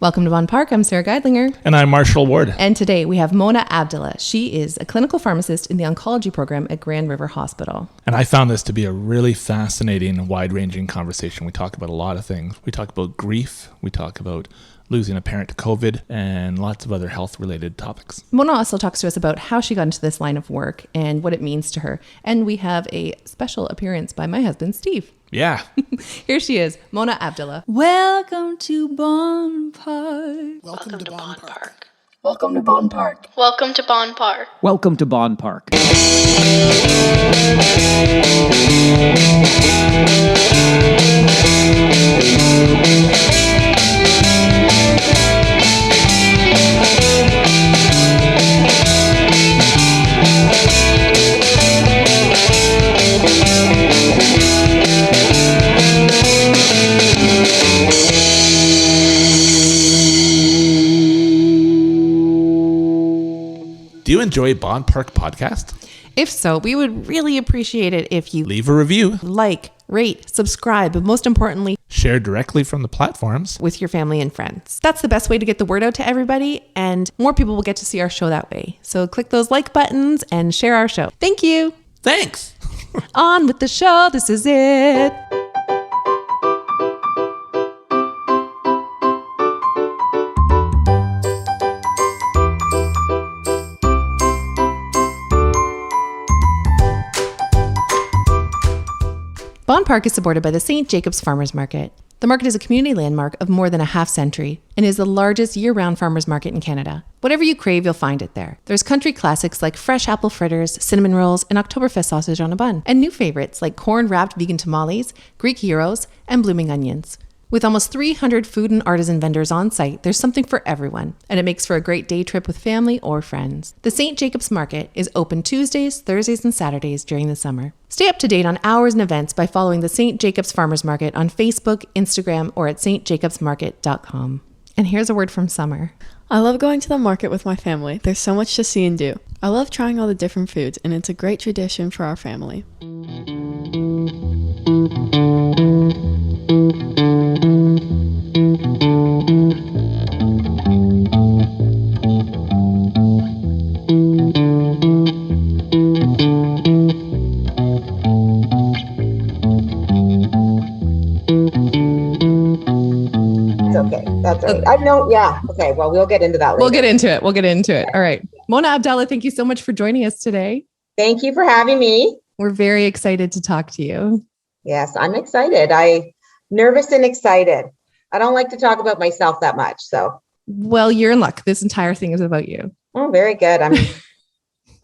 Welcome to Bonn Park. I'm Sara Geidlinger. And I'm Marshall Ward. And today we have Mona Abdallah. She is a clinical pharmacist in the oncology program at Grand River Hospital. And I found this to be a really fascinating, wide-ranging conversation. We talk about a lot of things. We talk about grief. We talk about losing a parent to COVID and lots of other health-related topics. Mona also talks to us about how she got into this line of work and what it means to her. And we have a special appearance by my husband, Steve. Yeah. Here she is, Mona Abdallah. Welcome to Bonn Park. Welcome to Bonn Park. Welcome to Bonn Park. Welcome to Bonn Park. Welcome to Bonn Park. Do you enjoy Bonn Park podcast? If so, we would really appreciate it if you Leave a review. like, rate, subscribe, but most importantly, Share directly from the platforms. with your family and friends. That's the best way to get the word out to everybody, and more people will get to see our show that way. So click those like buttons and share our show. Thank you. Thanks. On with the show. This is it. Bonn Park is supported by the St. Jacobs Farmers Market. The market is a community landmark of more than a half century and is the largest year-round farmers market in Canada. Whatever you crave, you'll find it there. There's country classics like fresh apple fritters, cinnamon rolls, and Oktoberfest sausage on a bun, and new favorites like corn-wrapped vegan tamales, Greek gyros, and blooming onions. With almost 300 food and artisan vendors on site, there's something for everyone, and it makes for a great day trip with family or friends. The St. Jacobs Market is open Tuesdays, Thursdays, and Saturdays during the summer. Stay up to date on hours and events by following the St. Jacobs Farmers Market on Facebook, Instagram, or at stjacobsmarket.com. And here's a word from Summer. I love going to the market with my family. There's so much to see and do. I love trying all the different foods, and it's a great tradition for our family. Okay, that's right. I know. Yeah. Okay. Well, we'll get into that later. We'll get into it. All right. Mona Abdallah, thank you so much for joining us today. Thank you for having me. We're very excited to talk to you. Yes, I'm excited. I'm nervous and excited. I don't like to talk about myself that much. So, Well, you're in luck. This entire thing is about you. oh, very good.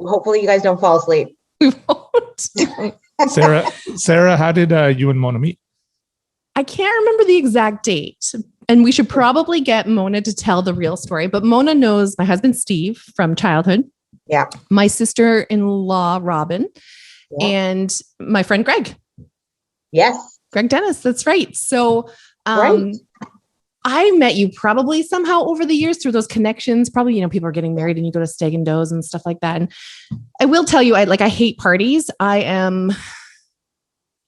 Hopefully you guys don't fall asleep. We won't. Sarah, how did you and Mona meet? I can't remember the exact date. And we should probably get Mona to tell the real story. But Mona knows my husband, Steve, from childhood. Yeah. My sister-in-law, Robin, Yeah. and my friend, Greg. Yes. Greg Dennis. That's right. So Right. I met you probably somehow over the years through those connections. Probably, people are getting married and you go to Stag and Does and stuff like that. And I will tell you, I hate parties. I am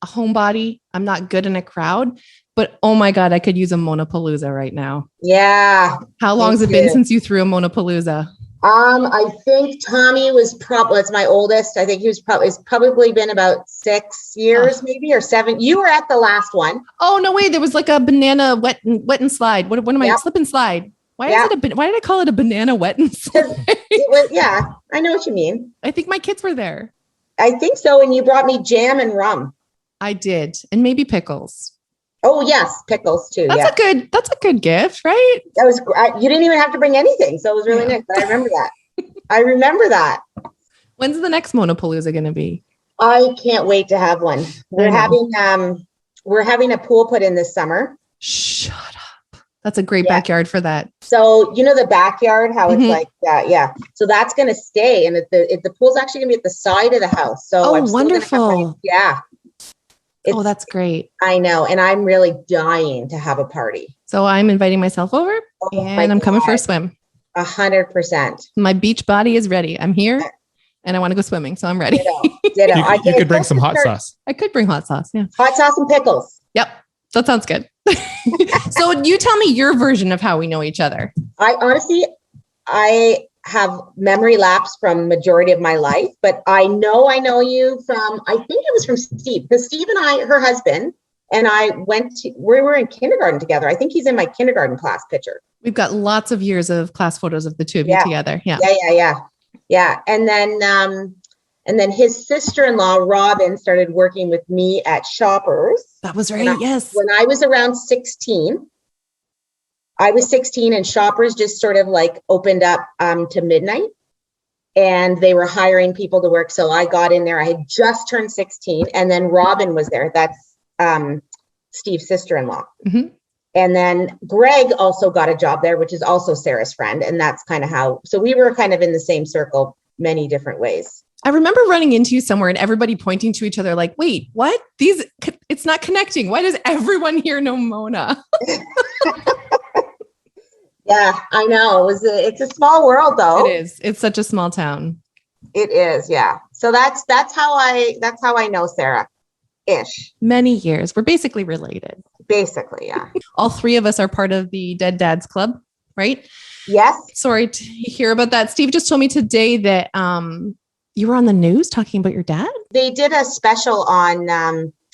a homebody. I'm not good in a crowd, but oh my God, I could use a Monopalooza right now. Yeah. How long has it been since you threw a Monopalooza? I think Tommy was that's my oldest. I think it's probably been about 6 years, maybe, or 7. You were at the last one. Oh, no way. There was like a banana wet and slide. What am I? Yep. Slip and slide. Why Yep. why did I call it a banana wet and slide? Yeah, I know what you mean. I think my kids were there. I think so. And you brought me jam and rum. I did. And maybe pickles. Oh yes, pickles too. That's a good gift, right? That was you didn't even have to bring anything, so it was really nice. I remember that. When's the next Monopalooza going to be? I can't wait to have one. We're having a pool put in this summer. Shut up. That's a great backyard for that. So the backyard, how it's like that. Yeah. So that's going to stay, and the pool's actually going to be at the side of the house. So Oh, wonderful. Yeah. Oh, that's great. I know, and I'm really dying to have a party. So I'm inviting myself over and I'm coming for a swim. 100%. My beach body is ready. I'm here and I want to go swimming. So I'm ready. Ditto. You could bring some hot sauce. I could bring hot sauce. Yeah. Hot sauce and pickles. Yep. That sounds good. So you tell me your version of how we know each other. I have memory lapse from majority of my life, but I know you from, I think it was from Steve, because Steve and I, her husband, and I we were in kindergarten together. I think he's in my kindergarten class picture. We've got lots of years of class photos of the two of you together. Yeah. And then his sister-in-law, Robin, started working with me at Shoppers. That was right. Yes. When I was around 16, I was 16 and Shoppers just sort of like opened up to midnight and they were hiring people to work. So I got in there. I had just turned 16 and then Robin was there. That's Steve's sister-in-law. Mm-hmm. And then Greg also got a job there, which is also Sarah's friend. And that's kind of how, so we were kind of in the same circle many different ways. I remember running into you somewhere and everybody pointing to each other like, wait, what? It's not connecting. Why does everyone here know Mona? Yeah, I know. It's a small world though. It is. It's such a small town. It is. Yeah. So that's how I know Sarah ish. Many years. We're basically related. Basically. Yeah. All three of us are part of the Dead Dads Club, right? Yes. Sorry to hear about that. Steve just told me today that, you were on the news talking about your dad? They did a special on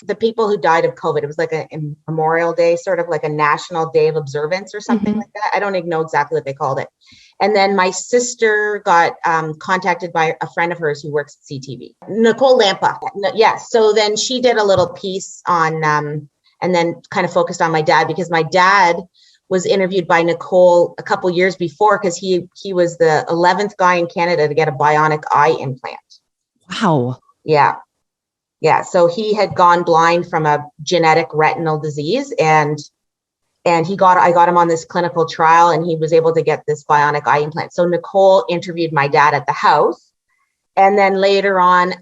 the people who died of COVID. It was like a Memorial Day, sort of like a National Day of Observance or something like that. I don't even know exactly what they called it. And then my sister got contacted by a friend of hers who works at CTV, Nicole Lampa. Yes. So then she did a little piece on, and then kind of focused on my dad because my dad was interviewed by Nicole a couple years before because he was the 11th guy in Canada to get a bionic eye implant. Wow. Yeah. Yeah. So he had gone blind from a genetic retinal disease and I got him on this clinical trial and he was able to get this bionic eye implant. So Nicole interviewed my dad at the house. And then later on,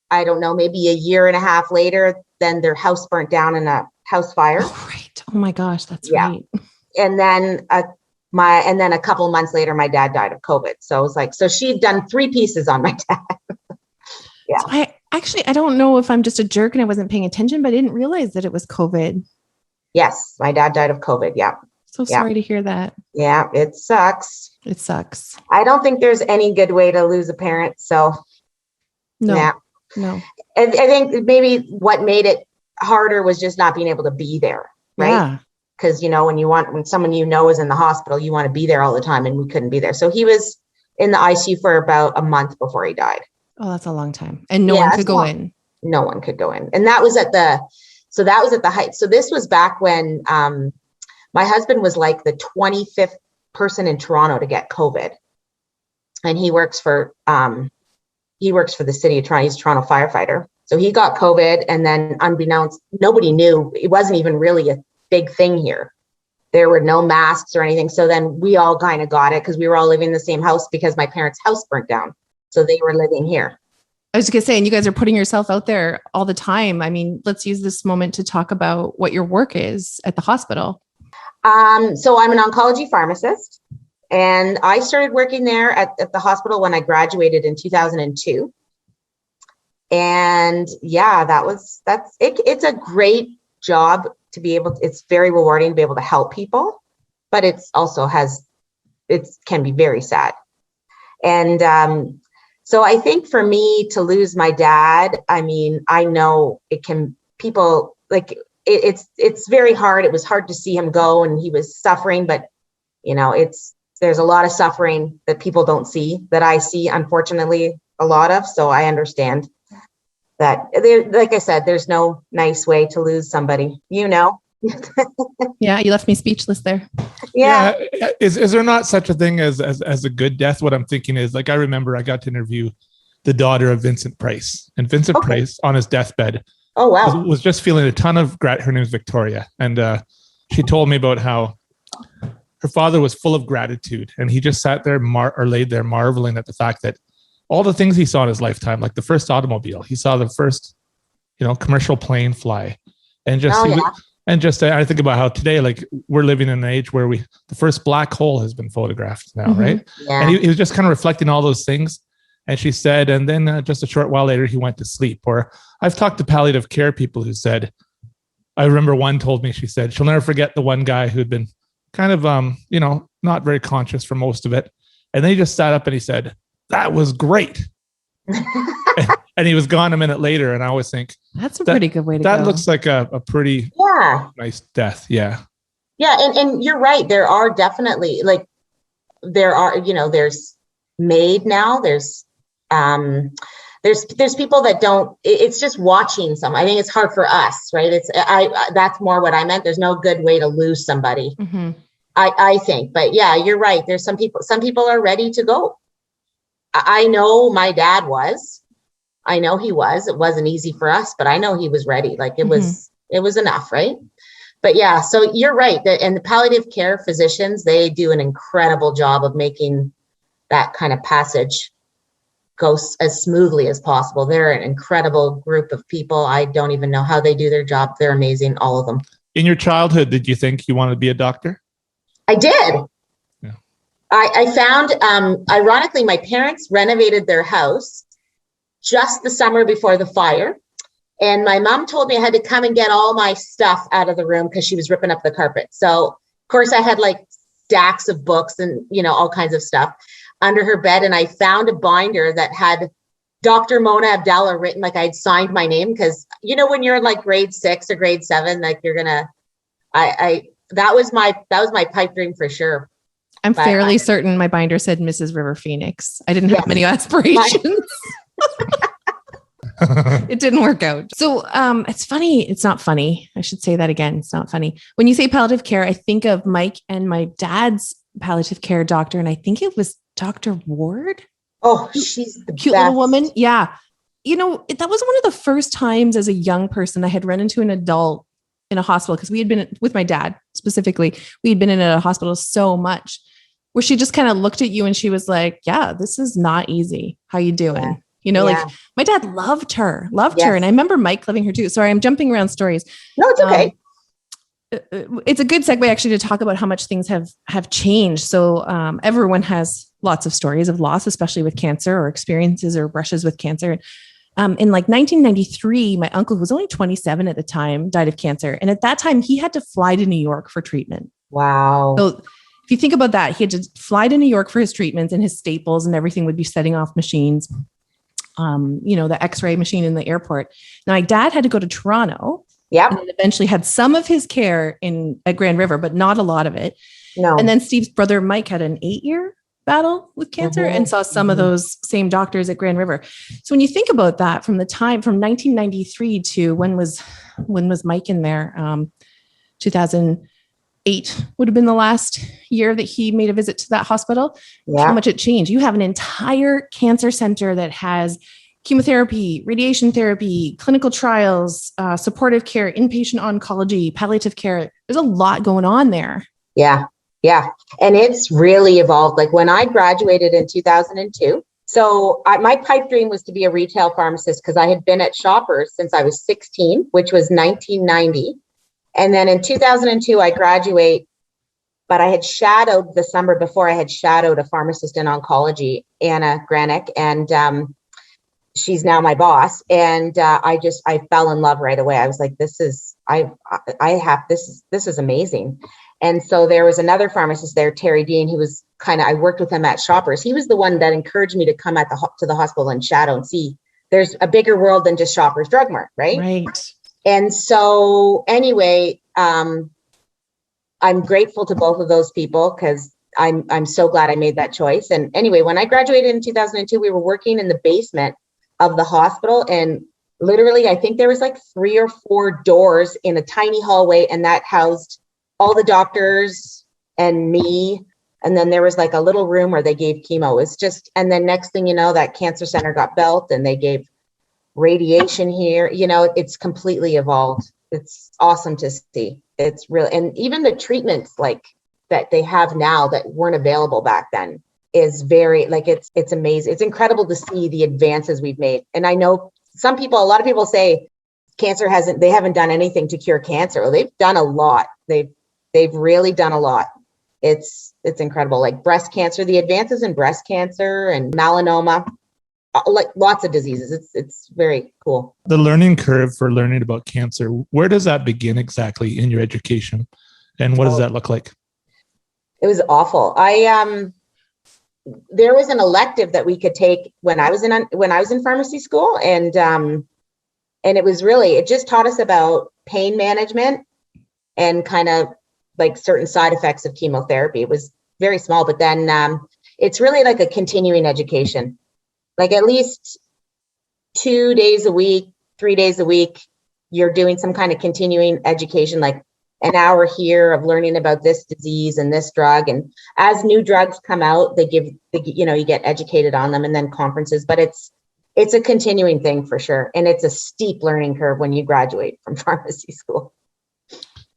I don't know, maybe a year and a half later, then their house burnt down in a house fire. Oh, right. Oh my gosh. That's right. And then a couple months later, my dad died of COVID. So it was like, so she'd done 3 pieces on my dad. Yeah. So I don't know if I'm just a jerk and I wasn't paying attention, but I didn't realize that it was COVID. Yes. My dad died of COVID. Yeah. So sorry to hear that. Yeah. It sucks. It sucks. I don't think there's any good way to lose a parent. So no. I think maybe what made it harder was just not being able to be there. Right. Yeah. Because, when someone is in the hospital, you want to be there all the time and we couldn't be there. So he was in the ICU for about a month before he died. Oh, that's a long time. And no one could go in. No one could go in. And that was at the height. So this was back when my husband was like the 25th person in Toronto to get COVID. And he works for the city of Toronto. He's a Toronto firefighter. So he got COVID and then unbeknownst, nobody knew. It wasn't even really a big thing here. There were no masks or anything. So then we all kind of got it because we were all living in the same house because my parents' house burnt down. So they were living here. I was going to say, and you guys are putting yourself out there all the time. I mean, let's use this moment to talk about what your work is at the hospital. So I'm an oncology pharmacist and I started working there at the hospital when I graduated in 2002. And it's a great job to be able to, it's very rewarding to be able to help people, but it's also can be very sad. And so I think for me to lose my dad, I mean, I know it's very hard. It was hard to see him go and he was suffering, but there's a lot of suffering that people don't see that I see, unfortunately, a lot of. So I understand that, like I said, there's no nice way to lose somebody, Yeah, you left me speechless there. Yeah. Is there not such a thing as a good death? What I'm thinking is, like, I remember I got to interview the daughter of Vincent Price, and Vincent Price on his deathbed was just feeling a ton of her name is Victoria. And she told me about how her father was full of gratitude and he just sat there laid there marveling at the fact that all the things he saw in his lifetime, like the first automobile, he saw the first, commercial plane fly, and just I think about how today, like, we're living in an age where the first black hole has been photographed now, right? Yeah. And he was just kind of reflecting all those things. And she said, and then just a short while later, he went to sleep. Or I've talked to palliative care people who said, I remember one told me, she said, she'll never forget the one guy who'd been kind of, not very conscious for most of it. And then he just sat up and he said, "That was great." And he was gone a minute later. And I always think that's a pretty good way to go. That looks like a pretty nice death. Yeah. Yeah. And you're right. There are definitely there's MAID now. There's people that don't, it's just watching some. I think it's hard for us, right? That's more what I meant. There's no good way to lose somebody. Mm-hmm. I think, but yeah, you're right. There's some people are ready to go. I know my dad was. I know he was. It wasn't easy for us, but I know he was ready. Like it was enough, right? But yeah, so you're right. And the palliative care physicians, they do an incredible job of making that kind of passage go as smoothly as possible. They're an incredible group of people. I don't even know how they do their job. They're amazing, all of them. In your childhood, did you think you wanted to be a doctor? I did. Yeah. I found, ironically, my parents renovated their house just the summer before the fire. And my mom told me I had to come and get all my stuff out of the room because she was ripping up the carpet. So, of course, I had like stacks of books and, all kinds of stuff under her bed. And I found a binder that had Dr. Mona Abdallah written, like I'd signed my name. Because, when you're in like grade 6 or grade 7, like you're going to, that was my pipe dream for sure. I'm fairly certain my binder said Mrs. River Phoenix. I didn't have many aspirations. It didn't work out. So it's funny. It's not funny. I should say that again. It's not funny. When you say palliative care, I think of Mike and my dad's palliative care doctor. And I think it was Dr. Ward. Oh, she's the cute best little woman. Yeah. That was one of the first times as a young person I had run into an adult in a hospital, because we had been with my dad specifically. We had been in a hospital so much where she just kind of looked at you and she was like, "Yeah, this is not easy. How you doing?" Like my dad loved her. And I remember Mike loving her too. Sorry, I'm jumping around stories. No, it's okay. It's a good segue actually to talk about how much things have changed. So everyone has lots of stories of loss, especially with cancer, or experiences or brushes with cancer. In like 1993, my uncle, who was only 27 at the time, died of cancer. And at that time, he had to fly to New York for treatment. Wow. So if you think about that, he had to fly to New York for his treatments, and his staples and everything would be setting off machines. The X-ray machine in the airport. Now, my dad had to go to Toronto. Yeah. And eventually had some of his care at Grand River, but not a lot of it. No. And then Steve's brother, Mike, had an 8-year battle with cancer and saw some of those same doctors at Grand River. So when you think about that, from 1993 to when was Mike in there? 2008 would have been the last year that he made a visit to that hospital. Yeah. How much it changed. You have an entire cancer center that has chemotherapy, radiation therapy, clinical trials, supportive care, inpatient oncology, palliative care. There's a lot going on there. Yeah. Yeah. And it's really evolved. Like when I graduated in 2002, so my pipe dream was to be a retail pharmacist, because I had been at Shoppers since I was 16, which was 1990. And then in 2002, I graduate, but I had shadowed the summer before, I had shadowed a pharmacist in oncology, Anna Granick, and she's now my boss. And I fell in love right away. I was like, this is amazing. And so there was another pharmacist there, Terry Dean, who was I worked with him at Shoppers. He was the one that encouraged me to come to the hospital and shadow and see there's a bigger world than just Shoppers Drug Mart, right? Right. And so anyway, I'm grateful to both of those people, because I'm so glad I made that choice. And anyway, when I graduated in 2002, we were working in the basement of the hospital, and literally, I think there was like 3 or 4 doors in a tiny hallway, and that housed all the doctors and me. And then there was like a little room where they gave chemo. It's just, and then next thing you know, that cancer center got built and they gave radiation here. It's completely evolved. It's awesome to see. It's real. And even the treatments like that they have now that weren't available back then is very, it's amazing. It's incredible to see the advances we've made. And I know a lot of people say they haven't done anything to cure cancer. Well, they've done a lot. They've really done a lot. It's incredible. Like breast cancer, the advances in breast cancer and melanoma, like lots of diseases. It's very cool. The learning curve for learning about cancer, where does that begin exactly in your education? And what does that look like? It was awful. There was an elective that we could take when I was in pharmacy school, and it just taught us about pain management and kind of like certain side effects of chemotherapy. It was very small, but then it's really like a continuing education, like at least 2 days a week, 3 days a week, you're doing some kind of continuing education, like an hour here of learning about this disease and this drug. And as new drugs come out, you get educated on them, and then conferences, but it's a continuing thing for sure. And it's a steep learning curve when you graduate from pharmacy school.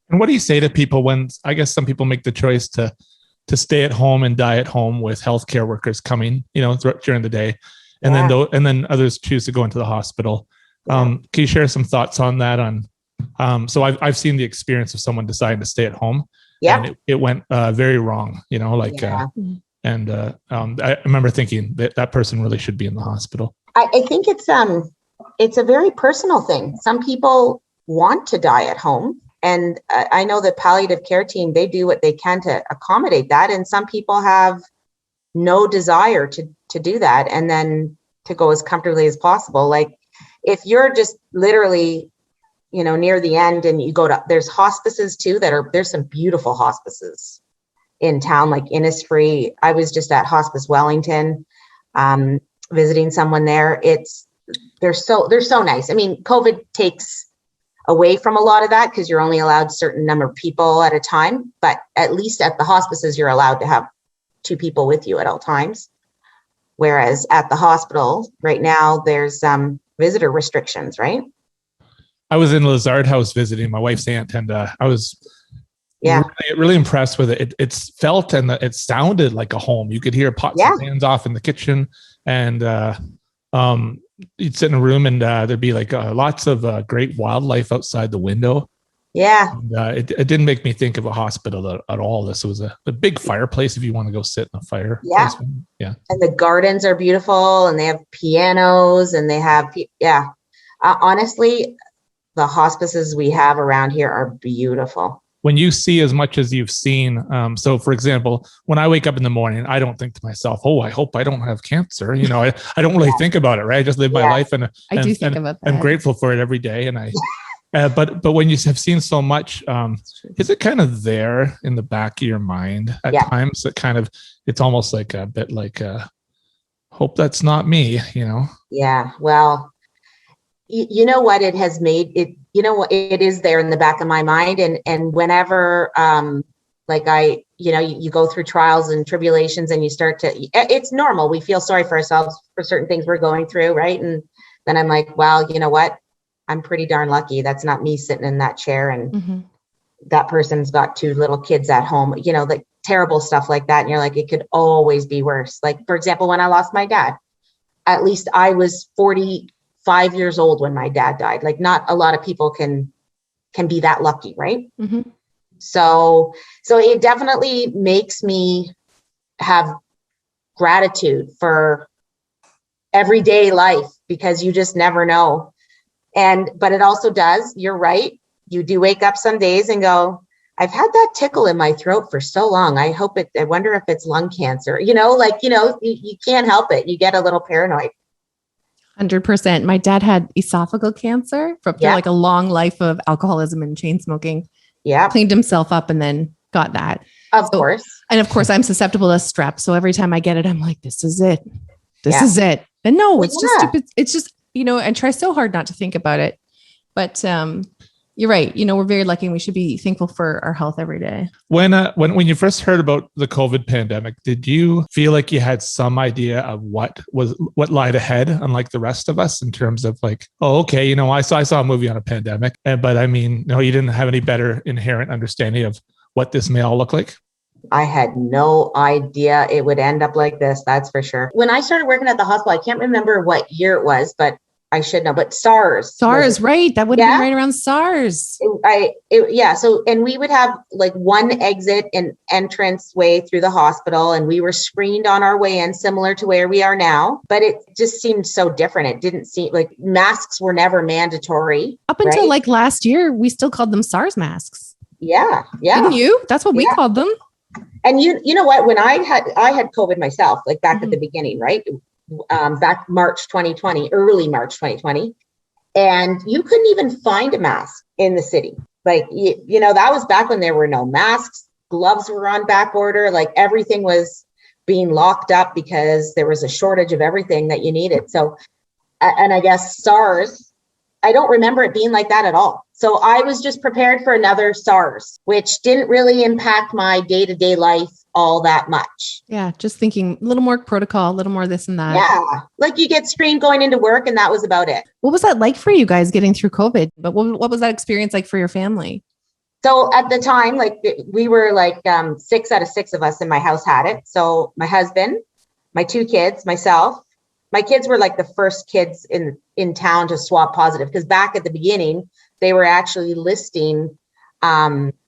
And what do you say to people when, I guess some people make the choice to stay at home and die at home with healthcare workers coming, during the day, and then others choose to go into the hospital. Can you share some thoughts on that? So I've seen the experience of someone deciding to stay at home. Yeah, and it went very wrong. And I remember thinking that person really should be in the hospital. I think it's a very personal thing. Some people want to die at home, and I know the palliative care team, they do what they can to accommodate that. And some people have no desire to do that, and then to go as comfortably as possible. Like if you're just literally, near the end, and you go there's hospices too there's some beautiful hospices in town, like Innisfree. I was just at Hospice Wellington, visiting someone there. They're so nice. I mean, COVID takes away from a lot of that because you're only allowed a certain number of people at a time, but at least at the hospices, you're allowed to have 2 people with you at all times. Whereas at the hospital right now, there's visitor restrictions, right? I was in Lazard House visiting my wife's aunt, and I was really impressed with it. It felt and it sounded like a home. You could hear pots and pans off in the kitchen, and you'd sit in a room, and there'd be like lots of great wildlife outside the window. Yeah. And, it didn't make me think of a hospital at all. This was a big fireplace if you want to go sit in a fire. Yeah. Yeah. And the gardens are beautiful, and they have pianos, and they have, honestly, the hospices we have around here are beautiful. When you see as much as you've seen, so for example, when I wake up in the morning, I don't think to myself, "Oh, I hope I don't have cancer." I don't really think about it, right? I just live my life, and I do think about that. I'm grateful for it every day, and I. But when you have seen so much, is it kind of there in the back of your mind at times? That it's almost like a bit like, hope that's not me, Yeah. Well, you know what it has made it. What it is there in the back of my mind, and whenever you go through trials and tribulations, and you start to, it's normal. We feel sorry for ourselves for certain things we're going through, right? And then I'm like, well, you know what? I'm pretty darn lucky. That's not me sitting in that chair, and that person's got 2 little kids at home, like terrible stuff like that. And you're like, it could always be worse. Like, for example, when I lost my dad, at least I was 45 years old when my dad died. Like, not a lot of people can be that lucky, right? Mm-hmm. So it definitely makes me have gratitude for everyday life, because you just never know. But it also does, you're right. You do wake up some days and go, I've had that tickle in my throat for so long. I wonder if it's lung cancer, you can't help it. You get a little paranoid. 100%. My dad had esophageal cancer from like a long life of alcoholism and chain smoking. Yeah. Cleaned himself up and then got that. Of course. And of course, I'm susceptible to strep. So every time I get it, I'm like, this is it. This is it. And no, it's just stupid. It's just, and try so hard not to think about it. But you're right. We're very lucky, and we should be thankful for our health every day. When you first heard about the COVID pandemic, did you feel like you had some idea of what lied ahead, unlike the rest of us, in terms of like, oh, okay, I saw a movie on a pandemic, but I mean, no, you didn't have any better inherent understanding of what this may all look like? I had no idea it would end up like this. That's for sure. When I started working at the hospital, I can't remember what year it was, but I should know, but SARS. SARS, right. That would have been right around SARS. So, and we would have like one exit and entrance way through the hospital, and we were screened on our way in, similar to where we are now, but it just seemed so different. It didn't seem like masks were never mandatory. Up until like last year, we still called them SARS masks. Yeah. Didn't you? That's what we called them. And you know what, when I had COVID myself, like back at the beginning, right? Back early March 2020. And you couldn't even find a mask in the city. Like, you know, that was back when there were no masks, gloves were on back order, like everything was being locked up because there was a shortage of everything that you needed. So, and I guess SARS, I don't remember it being like that at all. So I was just prepared for another SARS, which didn't really impact my day-to-day life all that much. Yeah, just thinking a little more protocol, a little more this and that. Yeah, like you get screened going into work and that was about it. What was that like for you guys getting through COVID? But what was that experience like for your family? So at the time, like we were like 6 out of 6 of us in my house had it. So my husband, my 2 kids, myself. My kids were like the first kids in town to swab positive, because back at the beginning, they were actually listing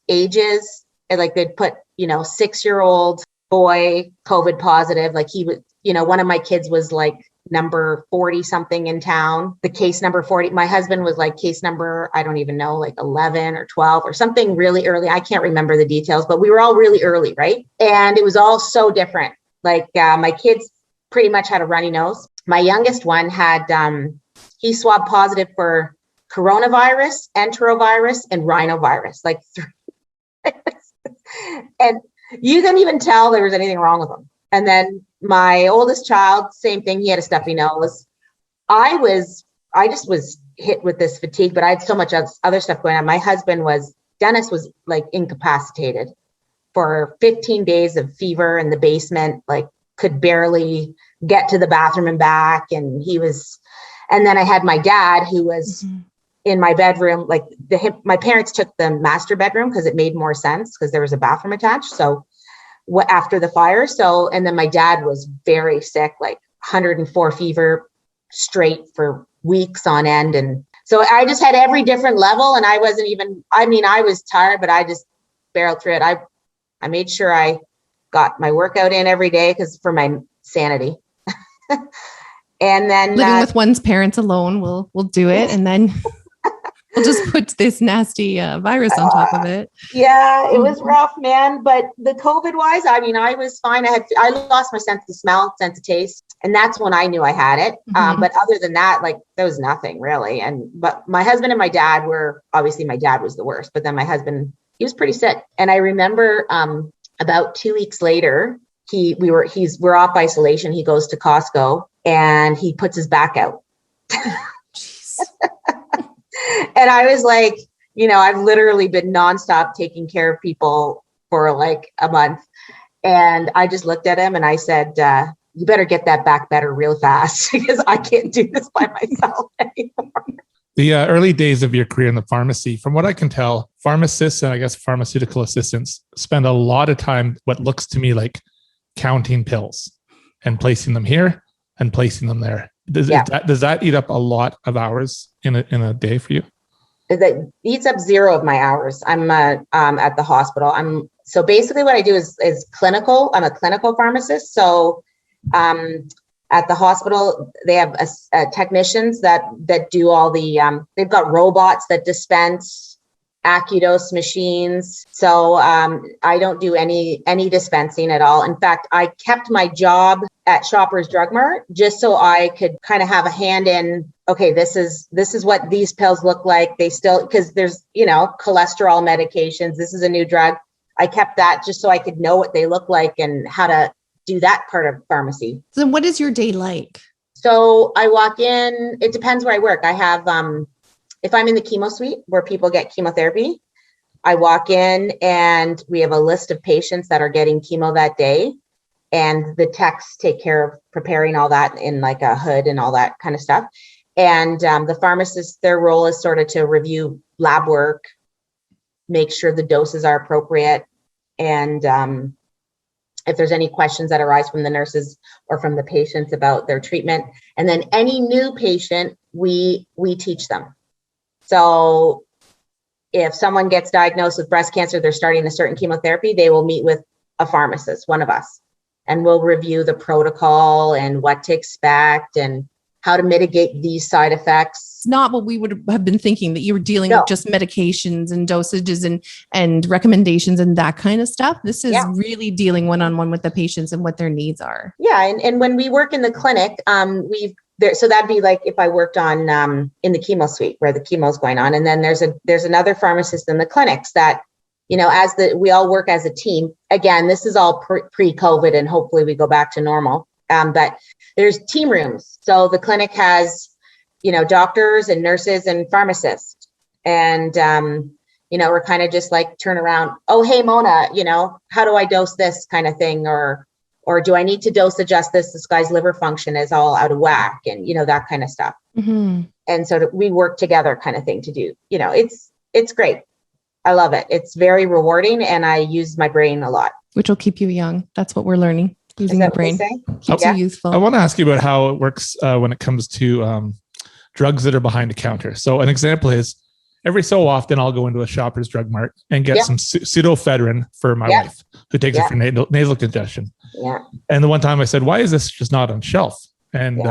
ages, and like they'd put, 6-year-old boy COVID positive. Like he would, one of my kids was like number 40 something in town, the case number 40. My husband was like case number, I don't even know, like 11 or 12 or something really early. I can't remember the details, but we were all really early, right? And it was all so different. Like my kids pretty much had a runny nose. My youngest one had, he swabbed positive for coronavirus, enterovirus, and rhinovirus, like 3. And you couldn't even tell there was anything wrong with him. And then my oldest child, same thing. He had a stuffy nose. I just was hit with this fatigue, but I had so much other stuff going on. Dennis was like incapacitated for 15 days of fever in the basement, like could barely get to the bathroom and back. And then I had my dad who was in my bedroom, like my parents took the master bedroom because it made more sense because there was a bathroom attached. So after the fire. And then my dad was very sick, like 104 fever straight for weeks on end. And so I just had every different level, and I was tired, but I just barreled through it. I made sure I got my workout in every day for my sanity. And then living with one's parents alone will do it. And then we'll just put this nasty virus on top of it. Yeah, it was rough, man. But the COVID wise, I was fine. I lost my sense of smell, sense of taste. And that's when I knew I had it. But other than that, like there was nothing really. But my husband and my dad obviously my dad was the worst, but then my husband, he was pretty sick. And I remember about 2 weeks later, we're off isolation. He goes to Costco and he puts his back out. And I was like, I've literally been nonstop taking care of people for like a month. And I just looked at him and I said, you better get that back better real fast because I can't do this by myself anymore. The early days of your career in the pharmacy, from what I can tell, pharmacists and I guess pharmaceutical assistants spend a lot of time, what looks to me like counting pills and placing them here and placing them there. Does that eat up a lot of hours in a day for you? That eats up 0 of my hours. I'm at the hospital. So basically what I do is clinical. I'm a clinical pharmacist. So at the hospital, they have technicians that do all the, they've got robots that dispense Accudose machines. So I don't do any dispensing at all. In fact, I kept my job at Shoppers Drug Mart just so I could kind of have a hand in, okay, this is what these pills look like. They still, because there's, cholesterol medications. This is a new drug. I kept that just so I could know what they look like and how to do that part of pharmacy. So what is your day like? So I walk in, it depends where I work. I have, if I'm in the chemo suite where people get chemotherapy, I walk in and we have a list of patients that are getting chemo that day. And the techs take care of preparing all that in like a hood and all that kind of stuff. And the pharmacist, their role is sort of to review lab work, make sure the doses are appropriate, and if there's any questions that arise from the nurses or from the patients about their treatment. And then any new patient, we teach them. So if someone gets diagnosed with breast cancer, they're starting a certain chemotherapy, they will meet with a pharmacist, one of us, and we'll review the protocol and what to expect and how to mitigate these side effects. It's not what we would have been thinking, that you were dealing with just medications and dosages and recommendations and that kind of stuff. This is really dealing one-on-one with the patients and what their needs are. Yeah. And when we work in the clinic, so that'd be like if I worked on in the chemo suite where the chemo is going on. And then there's another pharmacist in the clinics that, we all work as a team. Again, this is all pre-COVID and hopefully we go back to normal. But there's team rooms. So the clinic has, doctors and nurses and pharmacists. And, we're kind of just like turn around. Oh, hey, Mona, how do I dose this kind of thing? Or do I need to dose adjust this? This guy's liver function is all out of whack and, that kind of stuff. Mm-hmm. And so we work together kind of thing to do, it's great. I love it. It's very rewarding. And I use my brain a lot. Which will keep you young. That's what we're learning. Using the brain keeps you youthful. I want to ask you about how it works when it comes to drugs that are behind the counter. So an example is every so often I'll go into a Shoppers Drug Mart and get some pseudoephedrine for my wife who takes it for nasal congestion. Yeah. And the one time I said, why is this just not on shelf? And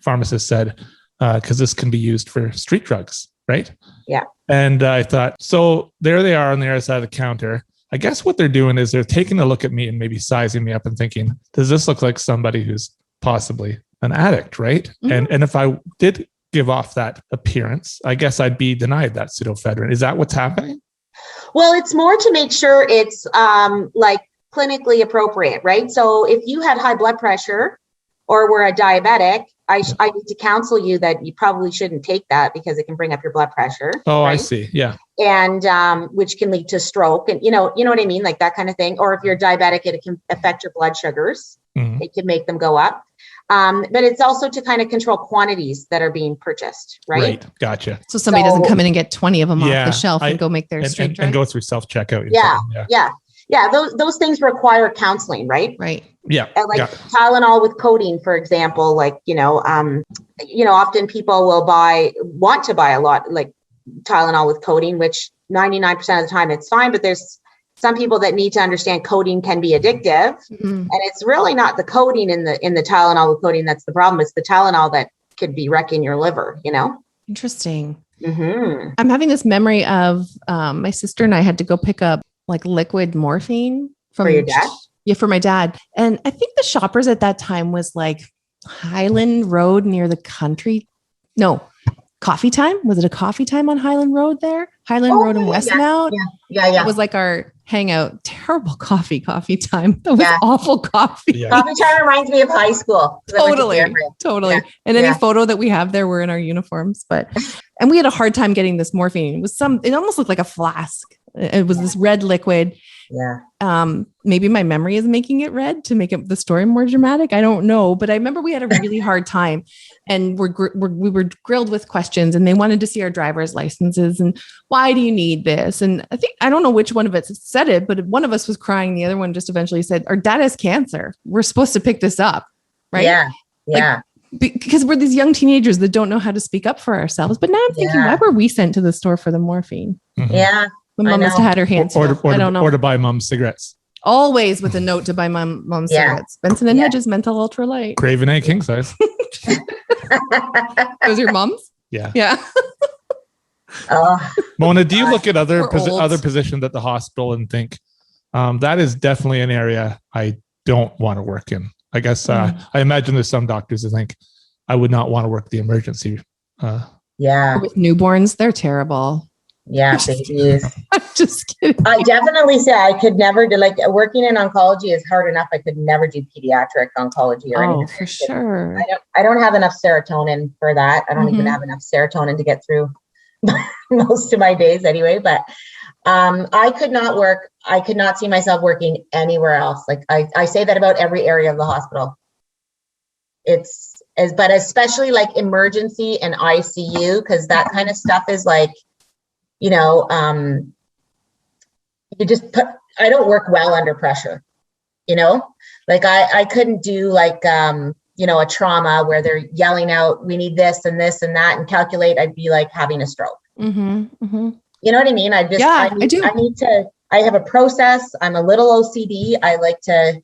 pharmacist said, because this can be used for street drugs, right? Yeah. And I thought, so there they are on the other side of the counter. I guess what they're doing is they're taking a look at me and maybe sizing me up and thinking, does this look like somebody who's possibly an addict, right? Mm-hmm. And if I did give off that appearance, I guess I'd be denied that pseudoephedrine. Is that what's happening? Well, it's more to make sure it's like clinically appropriate, right? So if you had high blood pressure or were a diabetic, I need to counsel you that you probably shouldn't take that because it can bring up your blood pressure. Oh, right? I see. Yeah. And which can lead to stroke and, you know what I mean? Like that kind of thing. Or if you're diabetic, it can affect your blood sugars. Mm-hmm. It can make them go up. But it's also to kind of control quantities that are being purchased, right? Right. Gotcha. So somebody doesn't come in and get 20 of them off the shelf and go make their street drug. And go through self-checkout. Yeah. Those things require counseling, right? Right. Yeah. Tylenol with codeine, for example, often people will want to buy a lot like Tylenol with codeine, which 99% of the time it's fine, but there's some people that need to understand codeine can be addictive. Mm-hmm. And it's really not the codeine in the Tylenol with codeine that's the problem. It's the Tylenol that could be wrecking your liver, Interesting. Mm-hmm. I'm having this memory of my sister and I had to go pick up like liquid morphine for your dad? Yeah, for my dad. And I think the Shoppers at that time was like Highland Road near the country. No, Coffee Time. Was it a Coffee Time on Highland Road there? Highland Road in Westmount. Yeah. It was like our hangout. Terrible coffee time. That was awful coffee. Yeah. Coffee Time reminds me of high school. Totally. Yeah. And any photo that we have there, we're in our uniforms. And we had a hard time getting this morphine. It almost looked like a flask. It was this red liquid. Yeah. Maybe my memory is making it red to make the story more dramatic. I don't know, but I remember we had a really hard time, and we were grilled with questions, and they wanted to see our driver's licenses and why do you need this? And I don't know which one of us said it, but one of us was crying. The other one just eventually said, "Our dad has cancer. We're supposed to pick this up, right?" Yeah. Yeah. Because we're these young teenagers that don't know how to speak up for ourselves. But now I'm thinking, why were we sent to the store for the morphine? Mm-hmm. Yeah. When mom must have had her hands full. I don't know. Or to buy mom's cigarettes. Always with a note to buy mom's cigarettes. Benson and Hedges mental ultralight. Craven A king size. Those your mom's? Yeah. Yeah. Mona, do you look at other positions at the hospital and think that is definitely an area I don't want to work in? I guess I imagine there's some doctors who think I would not want to work the emergency. With newborns, they're terrible. Yeah, babies. I'm just kidding. I definitely say I could never do working in oncology is hard enough. I could never do pediatric oncology or anything. Oh, for sure. I don't have enough serotonin for that. I don't even have enough serotonin to get through most of my days anyway. But I could not see myself working anywhere else. Like I say that about every area of the hospital. But especially like emergency and ICU, because that kind of stuff is like, I don't work well under pressure. Like I couldn't do like, a trauma where they're yelling out, we need this and this and that, and calculate. I'd be like having a stroke. Mm-hmm, mm-hmm. You know what I mean? I do. I have a process. I'm a little OCD. I like to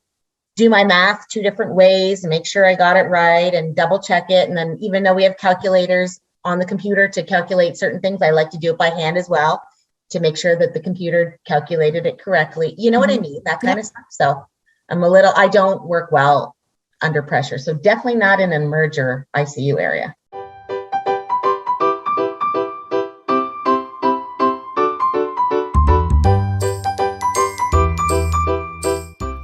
do my math 2 different ways and make sure I got it right and double check it. And then even though we have calculators on the computer to calculate certain things, I like to do it by hand as well to make sure that the computer calculated it correctly. You know what I mean? That kind of stuff. So I don't work well under pressure. So definitely not in an emerger ICU area.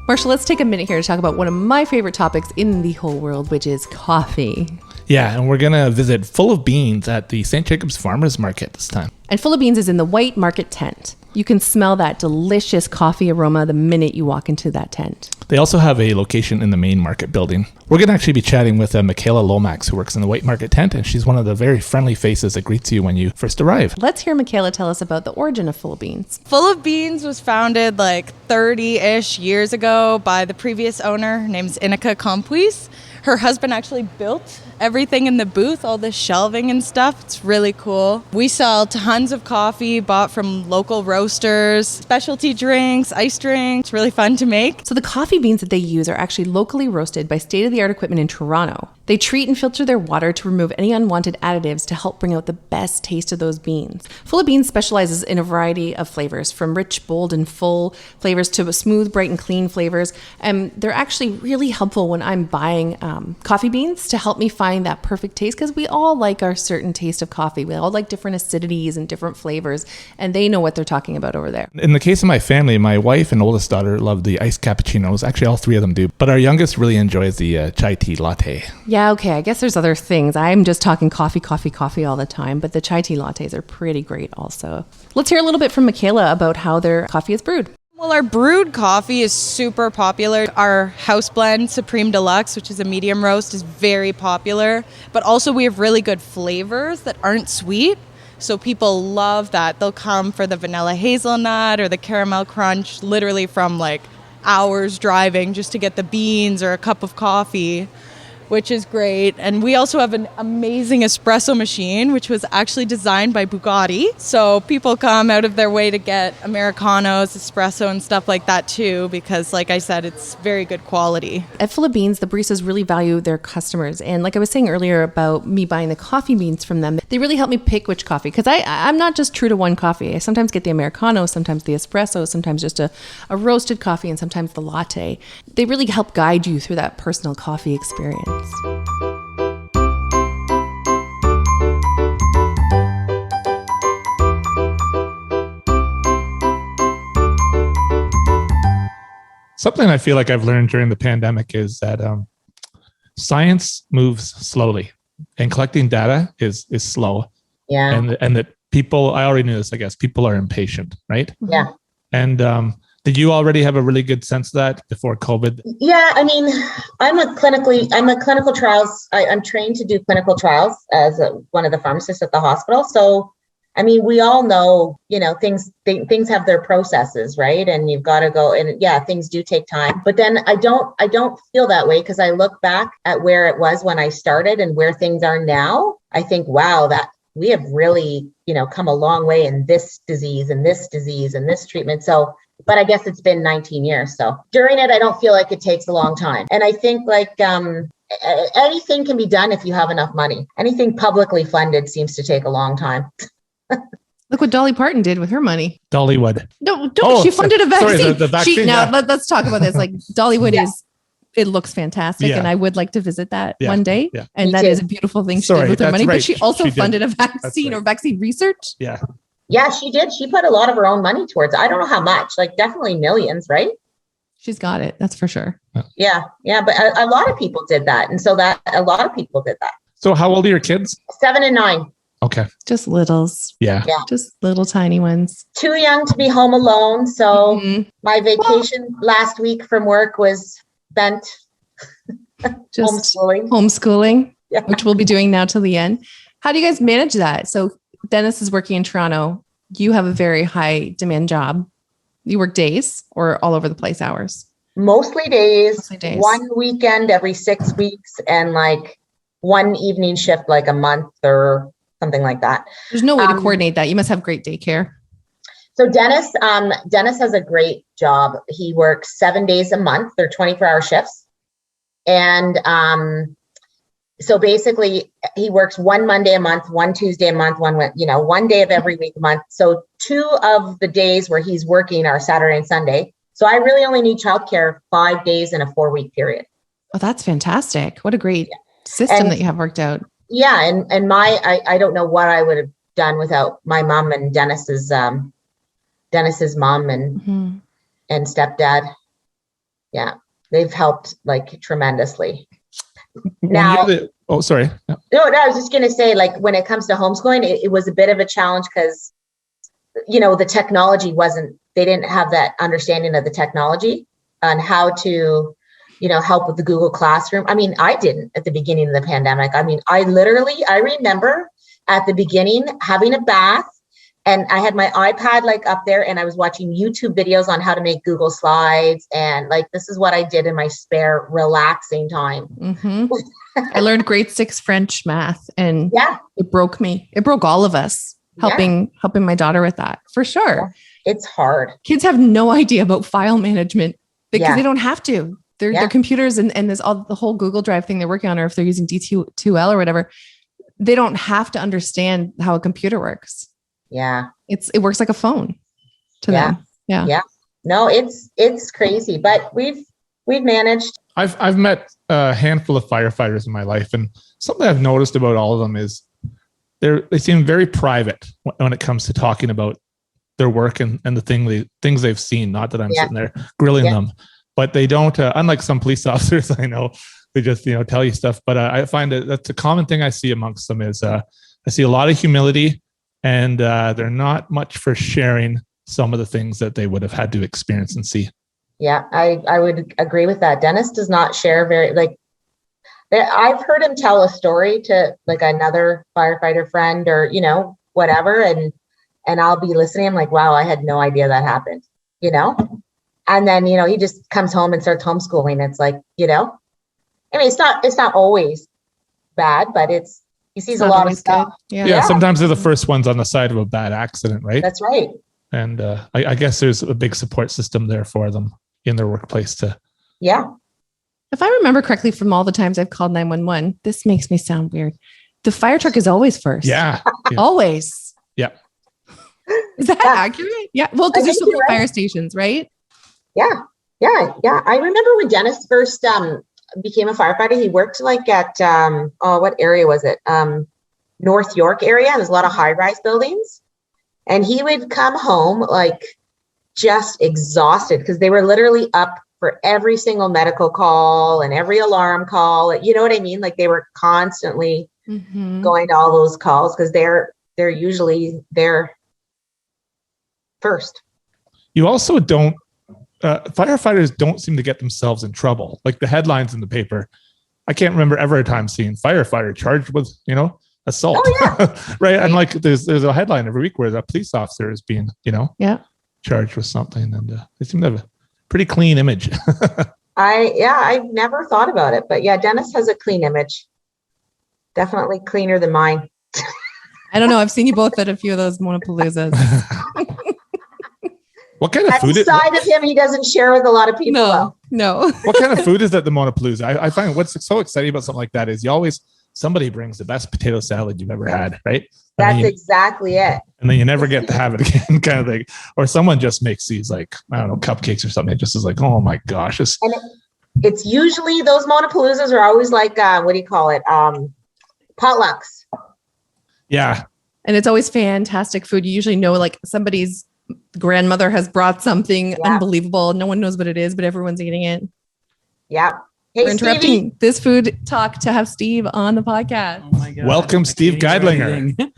Marshall, let's take a minute here to talk about one of my favorite topics in the whole world, which is coffee. Yeah, and we're going to visit Full of Beans at the St. Jacobs Farmers Market this time. And Full of Beans is in the White Market tent. You can smell that delicious coffee aroma the minute you walk into that tent. They also have a location in the main market building. We're going to actually be chatting with Michaela Lomax, who works in the White Market tent, and she's one of the very friendly faces that greets you when you first arrive. Let's hear Michaela tell us about the origin of Full of Beans. Full of Beans was founded like 30-ish years ago by the previous owner. Her name's Inika Compuis. Her husband actually built everything in the booth, all the shelving and stuff. It's really cool. We sell tons of coffee bought from local roasters, specialty drinks, ice drinks. It's really fun to make. So the coffee beans that they use are actually locally roasted by state-of-the-art equipment in Toronto. They treat and filter their water to remove any unwanted additives to help bring out the best taste of those beans. Full of Beans specializes in a variety of flavors, from rich, bold, and full flavors to smooth, bright, and clean flavors. And they're actually really helpful when I'm buying coffee beans to help me find that perfect taste, because we all like our certain taste of coffee. We all like different acidities and different flavors, and they know what they're talking about over there. In the case of my family, my wife and oldest daughter love the iced cappuccinos. Actually, all 3 of them do. But our youngest really enjoys the chai tea latte. Yeah, okay. I guess there's other things. I'm just talking coffee all the time, but the chai tea lattes are pretty great also. Let's hear a little bit from Michaela about how their coffee is brewed. Well, our brewed coffee is super popular. Our house blend, Supreme Deluxe, which is a medium roast, is very popular. But also we have really good flavors that aren't sweet. So people love that. They'll come for the vanilla hazelnut or the caramel crunch, literally from like hours driving just to get the beans or a cup of coffee, which is great. And we also have an amazing espresso machine, which was actually designed by Bugatti. So people come out of their way to get Americanos, espresso, and stuff like that too, because like I said, it's very good quality. At Full of Beans, the baristas really value their customers. And like I was saying earlier about me buying the coffee beans from them, they really help me pick which coffee, because I'm not just true to one coffee. I sometimes get the Americano, sometimes the espresso, sometimes just a roasted coffee, and sometimes the latte. They really help guide you through that personal coffee experience. Something I feel like I've learned during the pandemic is that science moves slowly and collecting data is slow. Yeah. And that people, I already knew this, I guess, people are impatient, right? Yeah. And did you already have a really good sense of that before COVID? Yeah, I mean, I'm a clinical trials. I'm trained to do clinical trials as one of the pharmacists at the hospital. So, I mean, we all know, things have their processes, right? And you've got to go, and yeah, things do take time. But then I don't feel that way, because I look back at where it was when I started and where things are now. I think, wow, that we have really, come a long way in this disease and this disease and this treatment. So, but I guess it's been 19 years. So during it, I don't feel like it takes a long time. And I think like anything can be done if you have enough money. Anything publicly funded seems to take a long time. Look what Dolly Parton did with her money. Dollywood. No, don't. She funded a vaccine. Sorry, the vaccine. Let's talk about this. Like Dollywood it looks fantastic, and I would like to visit that one day. Yeah. And that is a beautiful thing she did with her money. Right. But she also funded a vaccine or vaccine research. Yeah. Yeah, she did. She put a lot of her own money towards it. I don't know how much, like definitely millions, right? She's got it. That's for sure. Yeah. But a lot of people did that. And so a lot of people did that. So how old are your kids? 7 and 9. Okay. Just littles. Yeah. Just little tiny ones. Too young to be home alone. So my vacation last week from work was spent just homeschooling, which we'll be doing now till the end. How do you guys manage that? So Dennis is working in Toronto. You have a very high demand job. You work days or all over the place hours? Mostly days, Mostly days. One weekend every 6 weeks, and like one evening shift, like a month or something like that. There's no way to coordinate that. You must have great daycare. So Dennis has a great job. He works 7 days a month. They're 24-hour shifts. And so basically he works one Monday a month, one Tuesday a month, one day of every week a month. So 2 of the days where he's working are Saturday and Sunday. So I really only need childcare 5 days in a 4-week period. Oh, that's fantastic. What a great system that you have worked out. Yeah. And I don't know what I would have done without my mom and Dennis's mom and stepdad. Yeah. They've helped like tremendously. Now, sorry. No, I was just going to say, like, when it comes to homeschooling, it was a bit of a challenge because, the technology they didn't have that understanding of the technology and how to, help with the Google Classroom. I mean, I didn't at the beginning of the pandemic. I mean, I remember at the beginning having a bath, and I had my iPad like up there, and I was watching YouTube videos on how to make Google Slides. And like, this is what I did in my spare relaxing time. Mm-hmm. I learned grade 6 French math, and it broke me. It broke all of us helping my daughter with that, for sure. Yeah. It's hard. Kids have no idea about file management because they don't have to. Their computers and there's all the whole Google Drive thing they're working on, or if they're using D2L or whatever, they don't have to understand how a computer works. Yeah. It works like a phone to them. Yeah. Yeah. No, it's crazy, but we've managed. I've met a handful of firefighters in my life, and something I've noticed about all of them is they seem very private when it comes to talking about their work and the things they've seen. Not that I'm sitting there grilling them, but they don't, unlike some police officers I know, they just, tell you stuff. But I find that's a common thing I see amongst them is I see a lot of humility, and they're not much for sharing some of the things that they would have had to experience and see. Yeah, I would agree with that. Dennis does not share I've heard him tell a story to like another firefighter friend or, whatever. And I'll be listening. I'm like, wow, I had no idea that happened, and then, he just comes home and starts homeschooling. It's like, I mean, it's not always bad, but he sees a lot of stuff. Yeah. Sometimes they're the first ones on the side of a bad accident, right? That's right. And I guess there's a big support system there for them in their workplace to. Yeah. If I remember correctly from all the times I've called 911, this makes me sound weird. The fire truck is always first. Yeah. Always. Yeah. Is that accurate? Yeah. Well, because there's so many fire stations, right? Yeah. Yeah. Yeah. I remember when Dennis first became a firefighter, he worked like at, what area was it? North York area. There's a lot of high-rise buildings. And he would come home like just exhausted because they were literally up for every single medical call and every alarm call. You know what I mean? Like they were constantly going to all those calls because they're usually there first. You also don't, firefighters don't seem to get themselves in trouble. Like the headlines in the paper, I can't remember ever a time seeing firefighter charged with, assault. Oh, yeah. Right. And like there's a headline every week where a police officer is being, charged with something, and they seem to have a pretty clean image. I've never thought about it, but yeah, Dennis has a clean image. Definitely cleaner than mine. I don't know. I've seen you both at a few of those Monopaloozas. What kind of food? That side of him he doesn't share with a lot of people. No. What kind of food is at the Monopalooza? I find what's so exciting about something like that is somebody brings the best potato salad you've ever had, right? That's exactly it. And then you never get to have it again, kind of thing. Or someone just makes these like, I don't know, cupcakes or something. It just is like, oh my gosh. It's usually those Monopaloozas are always like, what do you call it? Potlucks. Yeah. And it's always fantastic food. You usually know like somebody's grandmother has brought something unbelievable. No one knows what it is, but everyone's eating it. Yeah. Hey, we're interrupting this food talk to have Steve on the podcast. Oh my God. Welcome, Steve Geidlinger.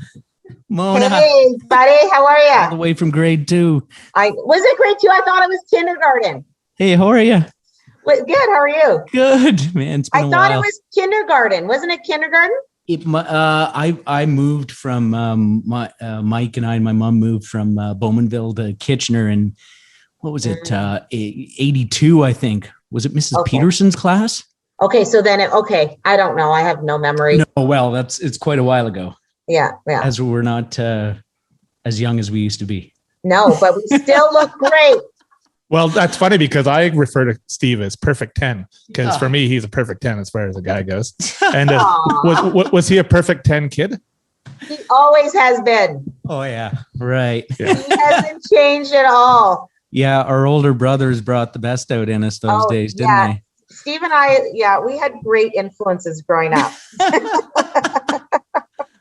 Mona. Hey, buddy. How are you? All the way from grade 2. Was it grade 2? I thought it was kindergarten. Hey, how are you? Good. How are you? Good, man. It's been a while. I thought it was kindergarten. Wasn't it kindergarten? I moved from Mike and my mom moved from Bowmanville to Kitchener, and what was it? 82, I think. Was it Mrs. Peterson's class? Okay. So then, I don't know. I have no memory. No, well, it's quite a while ago. Yeah. As we're not as young as we used to be. No, but we still look great. Well, that's funny because I refer to Steve as perfect 10 because for me, he's a perfect 10 as far as a guy goes. And was he a perfect 10 kid? He always has been. Oh, yeah. Right. Yeah. He hasn't changed at all. Yeah. Our older brothers brought the best out in us those days, didn't they? Steve and I, we had great influences growing up.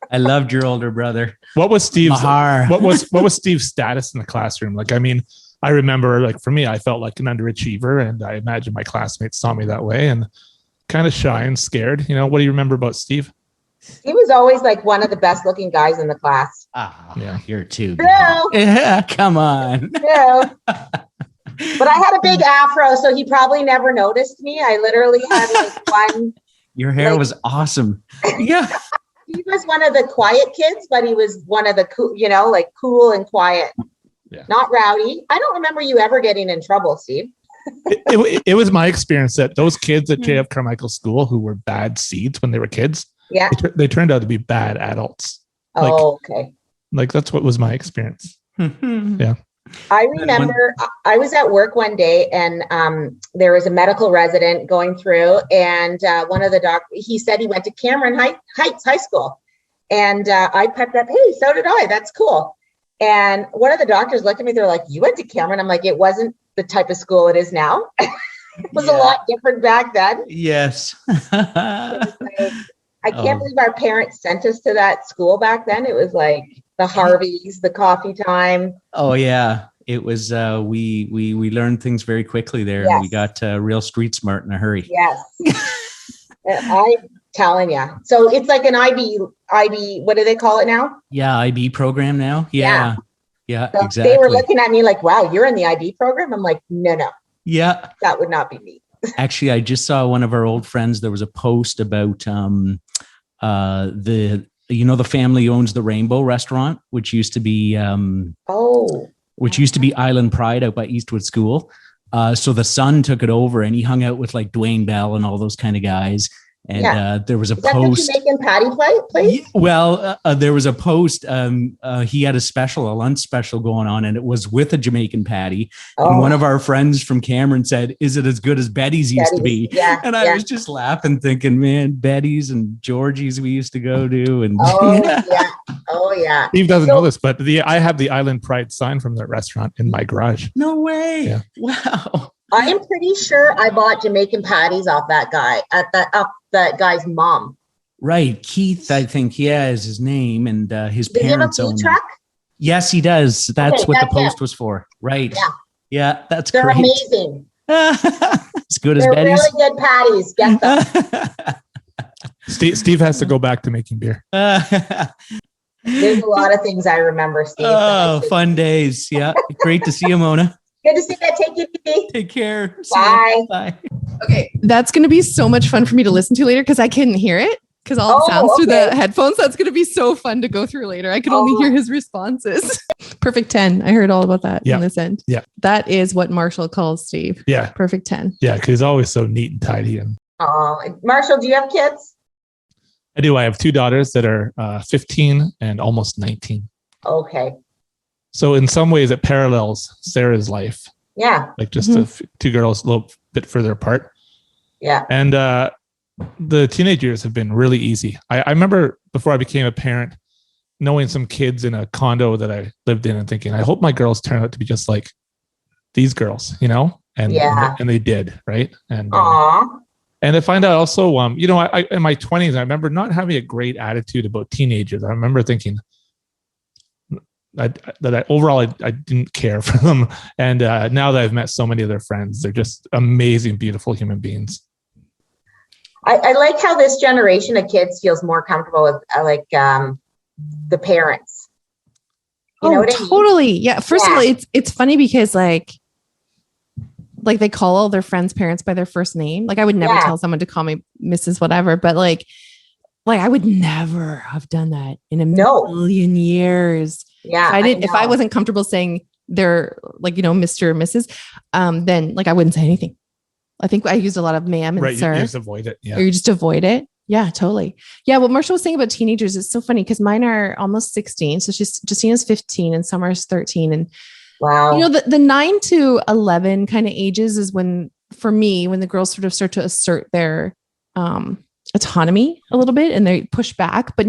I loved your older brother. What was Steve's Mahar. what was Steve's status in the classroom? Like, I mean, I remember, like, for me, I felt like an underachiever, and I imagine my classmates saw me that way, and kind of shy and scared. You know, what do you remember about Steve? He was always like one of the best looking guys in the class. Yeah, you're too. No. Yeah, come on. No. But I had a big afro, so he probably never noticed me. I literally had like one. Your hair was awesome. Yeah. He was one of the quiet kids, but he was one of the cool, cool and quiet. Yeah. Not rowdy. I don't remember you ever getting in trouble, Steve. It was my experience that those kids at JF Carmichael School who were bad seeds when they were kids, they turned out to be bad adults. Okay. Like that's what was my experience. Yeah. I remember I was at work one day and there was a medical resident going through, and one of the doctors, he said he went to Cameron Heights High School. And I pepped up, hey, so did I. That's cool. And one of the doctors looked at me, they're like, you went to Cameron? I'm like, it wasn't the type of school it is now. It was a lot different back then. Yes. I can't believe our parents sent us to that school back then. It was like the Harveys, the coffee time. Oh yeah. It was, we learned things very quickly there. Yes. And we got real street smart in a hurry. Yes. I'm telling you. So it's like an IB, what do they call it now? Yeah. IB program now. Yeah. Yeah, so exactly. They were looking at me like, wow, you're in the IB program. I'm like, no. Yeah. That would not be me. Actually, I just saw one of our old friends. There was a post about the family owns the Rainbow Restaurant, which used to be Island Pride out by Eastwood School. So the son took it over and he hung out with like Dwayne Bell and all those kind of guys. And there was a post. That the Jamaican patty place? Well, there was a post. He had a lunch special going on, and it was with a Jamaican patty. And one of our friends from Cameron said, "Is it as good as Betty's used to be?" Yeah, and I was just laughing, thinking, "Man, Betty's and Georgie's we used to go to." And oh yeah. Steve doesn't know this, but I have the Island Pride sign from that restaurant in my garage. No way! Yeah. Wow. I am pretty sure I bought Jamaican patties off that guy that guy's mom. Right. Keith, I think, is his name, and his parents own it. Truck? Yes, he does. That's what the post was for. Right. Yeah, that's They're great. amazing. As good as They're Betty's. really good patties. Get them. Steve has to go back to making beer. There's a lot of things I remember, Steve. Oh, fun days. Yeah. Great to see you, Mona. Good to see you. Take it easy. Take care. Bye. Bye. Okay, that's going to be so much fun for me to listen to later because I couldn't hear it because all the sounds through the headphones. That's going to be so fun to go through later. I could only hear his responses. Perfect 10. I heard all about that on this end. Yeah. That is what Marshall calls Steve. Yeah. Perfect 10. Yeah, because he's always so neat and tidy. And Marshall, do you have kids? I do. I have two daughters that are 15 and almost 19. Okay. So in some ways it parallels Sarah's life. Yeah. Like just two girls a little bit further apart. Yeah. And the teenage years have been really easy. I remember before I became a parent, knowing some kids in a condo that I lived in and thinking, I hope my girls turn out to be just like these girls, you know? And they did, right? And and I find out also, I in my 20s, I remember not having a great attitude about teenagers. I remember thinking that overall I didn't care for them. And now that I've met so many of their friends, they're just amazing, beautiful human beings. I like how this generation of kids feels more comfortable with the parents. You know what I mean? Totally. Yeah. First of all, it's funny because like they call all their friends' parents by their first name. Like I would never tell someone to call me Mrs. Whatever, but like I would never have done that in a million years. Yeah. If I wasn't comfortable saying they're like, Mr. or Mrs., then like I wouldn't say anything. I think I used a lot of ma'am and sir. You just avoid it. Yeah. Or you just avoid it. Yeah, totally. Yeah. What Marshall was saying about teenagers is so funny because mine are almost 16. So Justina's 15 and Summer's 13. And wow. The 9 to 11 kind of ages is when, for me, when the girls sort of start to assert their autonomy a little bit and they push back, but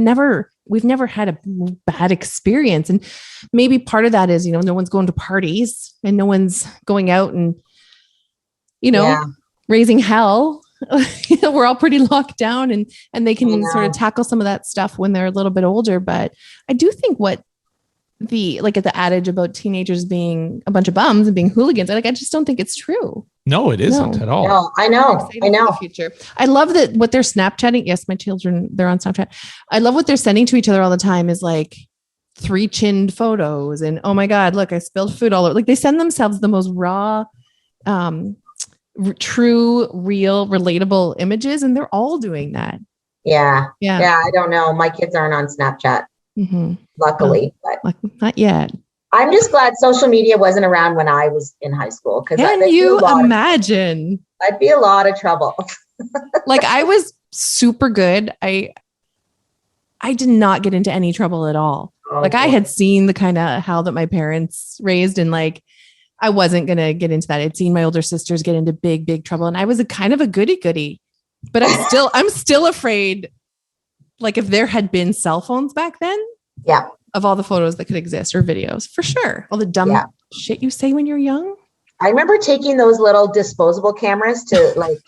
we've never had a bad experience. And maybe part of that is, no one's going to parties and no one's going out and, raising hell. We're all pretty locked down and they can sort of tackle some of that stuff when they're a little bit older. But I do think at the adage about teenagers being a bunch of bums and being hooligans, I just don't think it's true. No, it isn't at all. No, I know. The future. I love that what they're Snapchatting. Yes, my children, they're on Snapchat. I love what they're sending to each other all the time is like 3-chinned photos and, oh my God, look, I spilled food all over. Like they send themselves the most raw, true, real, relatable images. And they're all doing that. Yeah. I don't know. My kids aren't on Snapchat, luckily, but not yet. I'm just glad social media wasn't around when I was in high school. Can you imagine? I'd be a lot of trouble. Like I was super good. I did not get into any trouble at all. Okay. I had seen the kind of hell that my parents raised and like, I wasn't going to get into that. I'd seen my older sisters get into big, big trouble. And I was a kind of a goody, but I'm still afraid. Like if there had been cell phones back then, of all the photos that could exist or videos, for sure. All the dumb shit you say when you're young. I remember taking those little disposable cameras to like,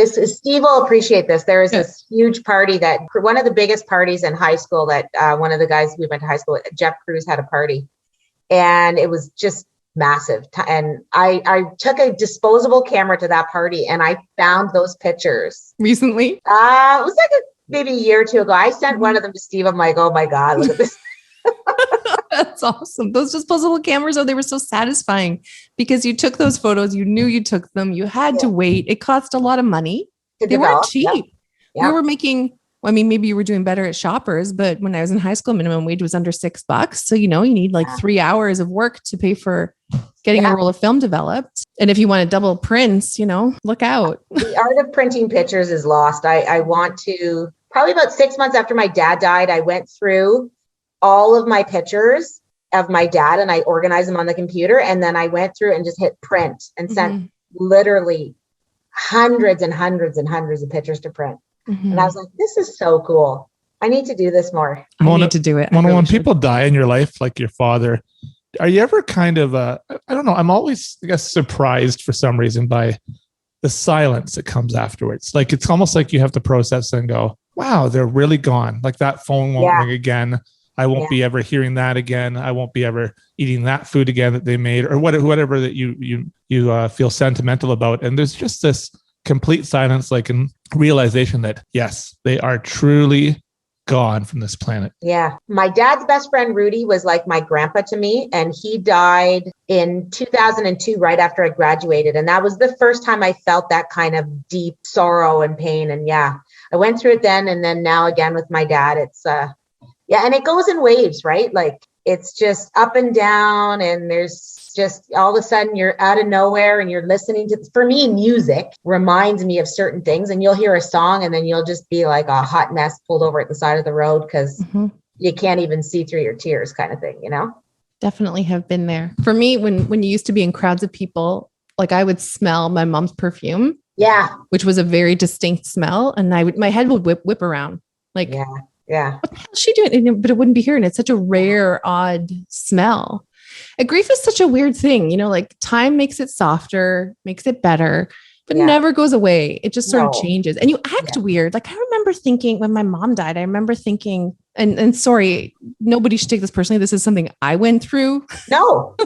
Steve will appreciate this. There is this huge party that one of the biggest parties in high school that one of the guys we went to high school with, Jeff Cruz, had a party and it was just massive. And I took a disposable camera to that party and I found those pictures. Recently? It was like maybe a year or two ago. I sent one of them to Steve. I'm like, oh my God, look at this. That's awesome. Those disposable cameras, they were so satisfying because you took those photos, you knew you took them, you had to wait. It cost a lot of money. They weren't cheap. We were making, maybe you were doing better at Shoppers, but when I was in high school, minimum wage was under $6. So, you need like 3 hours of work to pay for getting a roll of film developed. And if you want to double prints, look out. The art of printing pictures is lost. I want to, probably about 6 months after my dad died, I went through all of my pictures of my dad and I organized them on the computer. And then I went through and just hit print and sent literally hundreds and hundreds and hundreds of pictures to print. And I was like, this is so cool. I need to do this more. I need to do it. When people die in your life, like your father, are you ever kind of, I don't know, I'm always, I guess, surprised for some reason by the silence that comes afterwards. Like, it's almost like you have to process and go, wow, they're really gone. Like that phone won't ring again. I won't be ever hearing that again. I won't be ever eating that food again that they made or whatever that you feel sentimental about. And there's just this complete silence, like in realization that, yes, they are truly gone from this planet. Yeah. My dad's best friend, Rudy, was like my grandpa to me. And he died in 2002, right after I graduated. And that was the first time I felt that kind of deep sorrow and pain. And I went through it then. And then now again with my dad, it's, and it goes in waves, right? Like it's just up and down and there's just all of a sudden you're out of nowhere and you're listening to, for me, music reminds me of certain things and you'll hear a song and then you'll just be like a hot mess pulled over at the side of the road because you can't even see through your tears kind of thing, Definitely have been there. For me, when you used to be in crowds of people, like I would smell my mom's perfume. Yeah. Which was a very distinct smell. And my head would whip around like, yeah. What the hell is she doing? But it wouldn't be here. And it's such a rare, odd smell. And grief is such a weird thing, like time makes it softer, makes it better, but never goes away. It just sort of changes and you act weird. Like I remember thinking when my mom died, and sorry, nobody should take this personally. This is something I went through. No.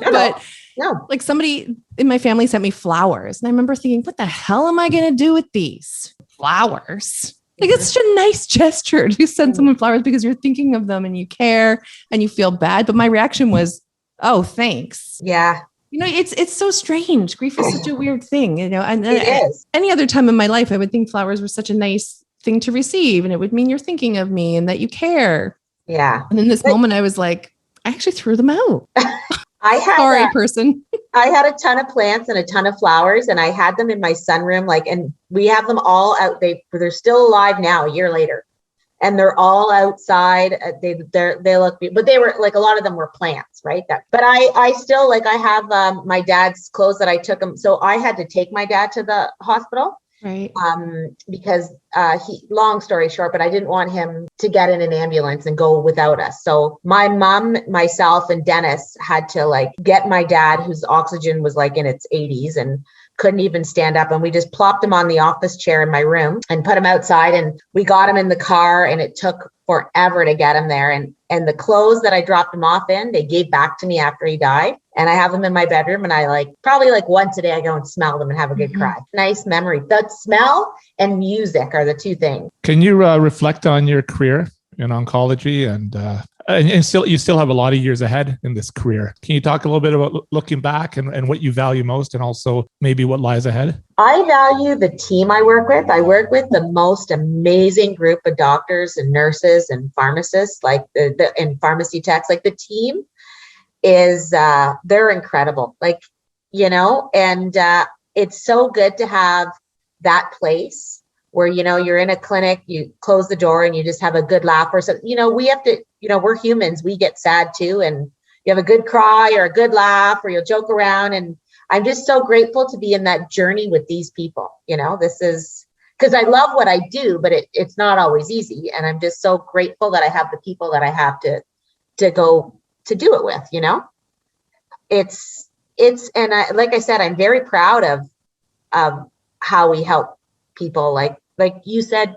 Like somebody in my family sent me flowers. And I remember thinking, what the hell am I going to do with these flowers? Like it's such a nice gesture to send someone flowers because you're thinking of them and you care and you feel bad. But my reaction was, oh, thanks. Yeah. It's so strange. Grief is such a weird thing, and it is. Any other time in my life, I would think flowers were such a nice thing to receive and it would mean you're thinking of me and that you care. Yeah. And in this moment, I was like, I actually threw them out. Sorry, person. I had a ton of plants and a ton of flowers, and I had them in my sunroom, and we have them all out. They're still alive now, a year later, and they're all outside. They look, but they were like, a lot of them were plants, right? But I still, like, I have my dad's clothes that I took him. So I had to take my dad to the hospital. Right. Because long story short, but I didn't want him to get in an ambulance and go without us. So my mom, myself, and Dennis had to like get my dad, whose oxygen was like in its 80s and couldn't even stand up. And we just plopped him on the office chair in my room and put him outside, and we got him in the car, and it took forever to get him there. And the clothes that I dropped him off in, they gave back to me after he died. And I have them in my bedroom, and I probably once a day I go and smell them and have a good cry. Nice memory. The smell and music are the two things. Can you reflect on your career in oncology and still you still have a lot of years ahead in this career? Can you talk a little bit about looking back and what you value most, and also maybe what lies ahead? I value the team I work with. I work with the most amazing group of doctors and nurses and pharmacists, and pharmacy techs. Like, the team is they're incredible, and it's so good to have that place where, you're in a clinic, you close the door and you just have a good laugh or something. We have to, we're humans, we get sad too, and you have a good cry or a good laugh, or you'll joke around. And I'm just so grateful to be in that journey with these people. This is because I love what I do, but it's not always easy. And I'm just so grateful that I have the people that I have to go to do it with. And like I said, I'm very proud of how we help people. Like you said,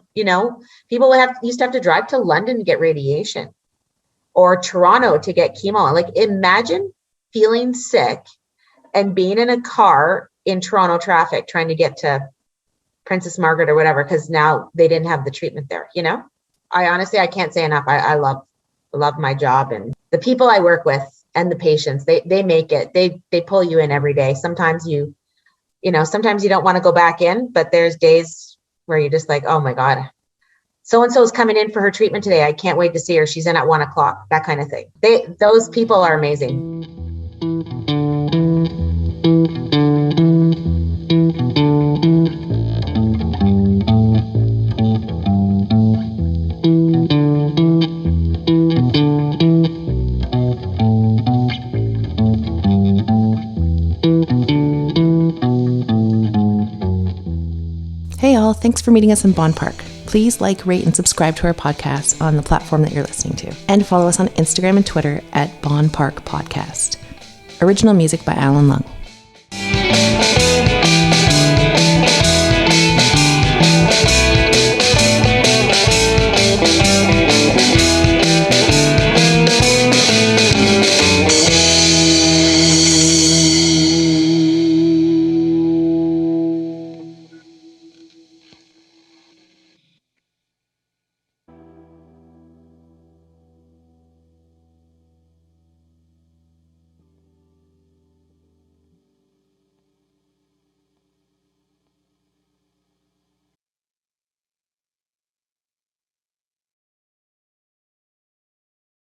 people used to have to drive to London to get radiation, or Toronto to get chemo. Like, imagine feeling sick and being in a car in Toronto traffic trying to get to Princess Margaret or whatever, because now they didn't have the treatment there. I can't say enough. I love my job, and the people I work with and the patients. They make it. They pull you in every day. Sometimes sometimes you don't want to go back in, but there's days where you're just like, oh my God, so-and-so is coming in for her treatment today. I can't wait to see her. She's in at 1:00, that kind of thing. Those people are amazing. Hey all, thanks for meeting us in Bonn Park. Please rate, and subscribe to our podcast on the platform that you're listening to. And follow us on Instagram and Twitter at Bonn Park Podcast. Original music by Alan Lung.